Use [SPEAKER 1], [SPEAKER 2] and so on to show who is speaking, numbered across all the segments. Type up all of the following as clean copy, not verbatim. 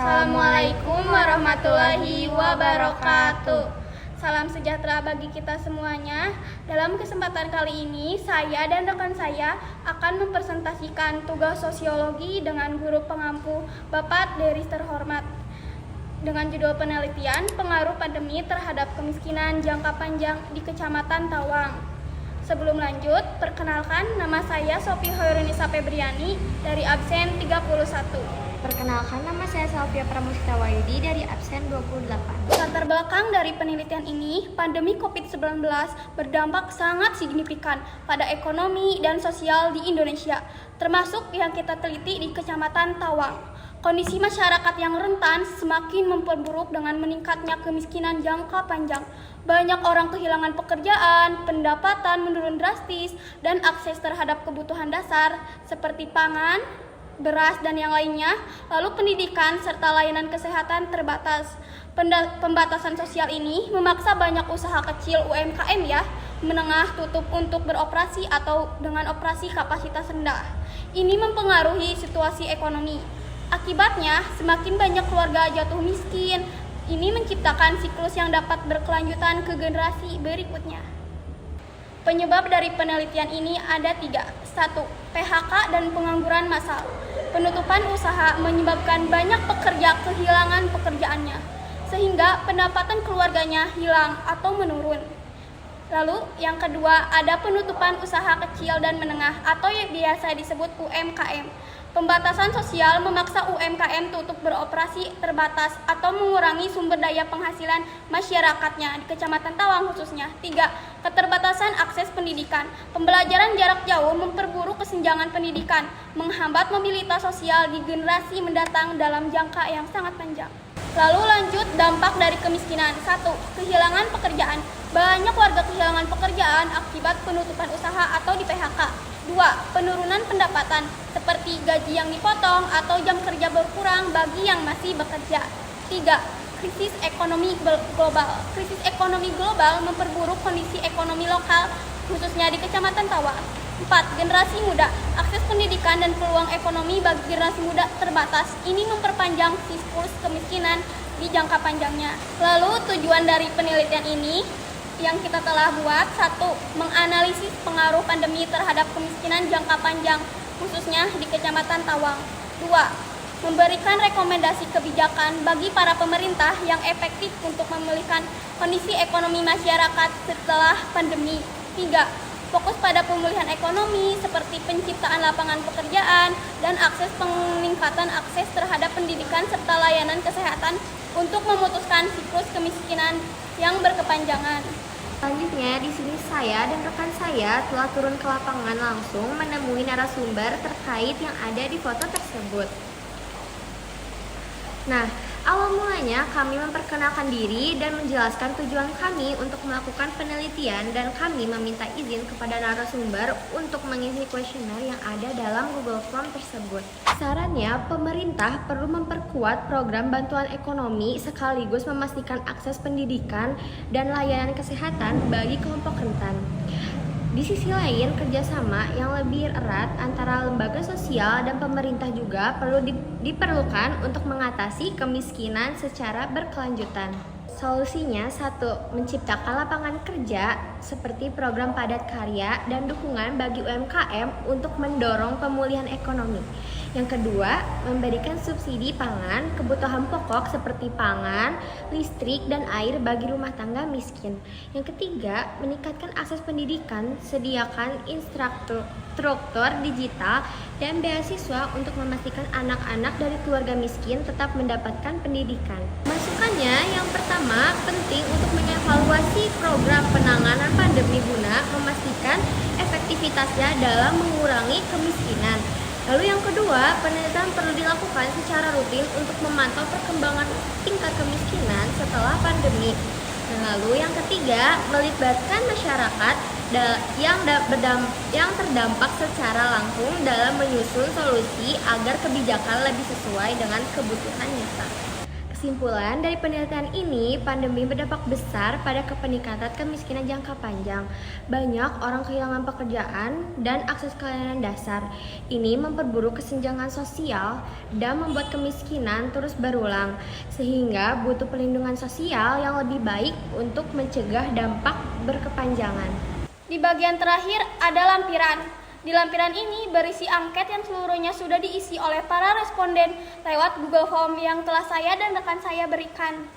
[SPEAKER 1] Assalamualaikum warahmatullahi wabarakatuh. Salam sejahtera bagi kita semuanya. Dalam kesempatan kali ini, saya dan rekan saya akan mempresentasikan tugas sosiologi dengan guru pengampu Bapak Deris terhormat dengan judul penelitian pengaruh pandemi terhadap kemiskinan jangka panjang di Kecamatan Tawang. Sebelum lanjut, perkenalkan nama saya Sophie Hoirunisa Febriani dari absen 31.
[SPEAKER 2] Perkenalkan, nama saya Salvia Pramusta Wahyudi dari absen 28.
[SPEAKER 1] Latar belakang dari penelitian ini, pandemi COVID-19 berdampak sangat signifikan pada ekonomi dan sosial di Indonesia, termasuk yang kita teliti di Kecamatan Tawang. Kondisi masyarakat yang rentan semakin memperburuk dengan meningkatnya kemiskinan jangka panjang. Banyak orang kehilangan pekerjaan, pendapatan menurun drastis, dan akses terhadap kebutuhan dasar seperti pangan, beras, dan yang lainnya. Lalu pendidikan serta layanan kesehatan terbatas. Pembatasan sosial ini memaksa banyak usaha kecil UMKM menengah tutup untuk beroperasi atau dengan operasi kapasitas rendah. Ini mempengaruhi situasi ekonomi. Akibatnya, semakin banyak keluarga jatuh miskin. Ini menciptakan siklus yang dapat berkelanjutan ke generasi berikutnya. Penyebab dari penelitian ini ada 3. 1. PHK dan pengangguran massal. Penutupan usaha menyebabkan banyak pekerja kehilangan pekerjaannya, sehingga pendapatan keluarganya hilang atau menurun. Lalu yang kedua, ada penutupan usaha kecil dan menengah atau yang biasa disebut UMKM. Pembatasan sosial memaksa UMKM tutup beroperasi terbatas atau mengurangi sumber daya penghasilan masyarakatnya di Kecamatan Tawang khususnya. 3. Keterbatasan akses pendidikan. Pembelajaran jarak jauh memperburuk kesenjangan pendidikan, menghambat mobilitas sosial di generasi mendatang dalam jangka yang sangat panjang. Lalu lanjut dampak dari kemiskinan. 1. Kehilangan pekerjaan. Banyak warga kehilangan pekerjaan akibat penutupan usaha atau di PHK. 2. Penurunan pendapatan seperti gaji yang dipotong atau jam kerja berkurang bagi yang masih bekerja. 3. Krisis ekonomi global. Krisis ekonomi global memperburuk kondisi ekonomi lokal khususnya di Kecamatan Tawang. 4. Generasi muda. Akses pendidikan dan peluang ekonomi bagi generasi muda terbatas. Ini memperpanjang siklus kemiskinan di jangka panjangnya. Lalu tujuan dari penelitian ini yang kita telah buat: 1. Menganalisis pengaruh pandemi terhadap kemiskinan jangka panjang khususnya di Kecamatan Tawang. 2. Memberikan rekomendasi kebijakan bagi para pemerintah yang efektif untuk memulihkan kondisi ekonomi masyarakat setelah pandemi. 3. Fokus pada pemulihan ekonomi seperti penciptaan lapangan pekerjaan dan peningkatan akses terhadap pendidikan serta layanan kesehatan untuk memutuskan siklus kemiskinan yang berkepanjangan.
[SPEAKER 2] Selanjutnya, di sini saya dan rekan saya telah turun ke lapangan langsung menemui narasumber terkait yang ada di foto tersebut. Nah, awal mulanya kami memperkenalkan diri dan menjelaskan tujuan kami untuk melakukan penelitian, dan kami meminta izin kepada narasumber untuk mengisi kuesioner yang ada dalam Google Form tersebut. Sarannya, pemerintah perlu memperkuat program bantuan ekonomi sekaligus memastikan akses pendidikan dan layanan kesehatan bagi kelompok rentan. Di sisi lain, kerjasama yang lebih erat antara lembaga sosial dan pemerintah juga perlu diperlukan untuk mengatasi kemiskinan secara berkelanjutan. Solusinya: 1. Menciptakan lapangan kerja seperti program padat karya dan dukungan bagi UMKM untuk mendorong pemulihan ekonomi. Yang kedua, memberikan subsidi pangan, kebutuhan pokok seperti pangan, listrik, dan air bagi rumah tangga miskin. Yang ketiga, meningkatkan akses pendidikan, sediakan instruktur digital dan beasiswa untuk memastikan anak-anak dari keluarga miskin tetap mendapatkan pendidikan. Masukannya, yang pertama, penting untuk mengevaluasi program penanganan pandemi guna memastikan efektivitasnya dalam mengurangi kemiskinan. Lalu yang kedua, penelitian perlu dilakukan secara rutin untuk memantau perkembangan tingkat kemiskinan setelah pandemi. Lalu yang ketiga, melibatkan masyarakat yang terdampak secara langsung dalam menyusun solusi agar kebijakan lebih sesuai dengan kebutuhan nyata. Kesimpulan dari penelitian ini, pandemi berdampak besar pada peningkatan kemiskinan jangka panjang. Banyak orang kehilangan pekerjaan dan akses ke layanan dasar. Ini memperburuk kesenjangan sosial dan membuat kemiskinan terus berulang, sehingga butuh perlindungan sosial yang lebih baik untuk mencegah dampak berkepanjangan.
[SPEAKER 1] Di bagian terakhir ada lampiran. Di lampiran ini berisi angket yang seluruhnya sudah diisi oleh para responden lewat Google Form yang telah saya dan rekan saya berikan.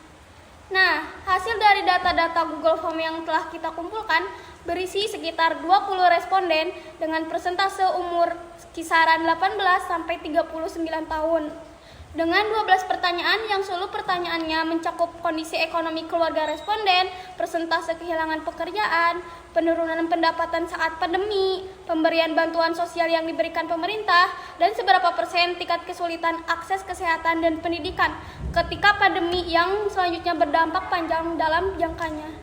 [SPEAKER 1] Nah, hasil dari data-data Google Form yang telah kita kumpulkan berisi sekitar 20 responden dengan persentase umur kisaran 18 sampai 39 tahun. Dengan 12 pertanyaan yang seluruh pertanyaannya mencakup kondisi ekonomi keluarga responden, persentase kehilangan pekerjaan, penurunan pendapatan saat pandemi, pemberian bantuan sosial yang diberikan pemerintah, dan seberapa persen tingkat kesulitan akses kesehatan dan pendidikan ketika pandemi yang selanjutnya berdampak panjang dalam jangkanya.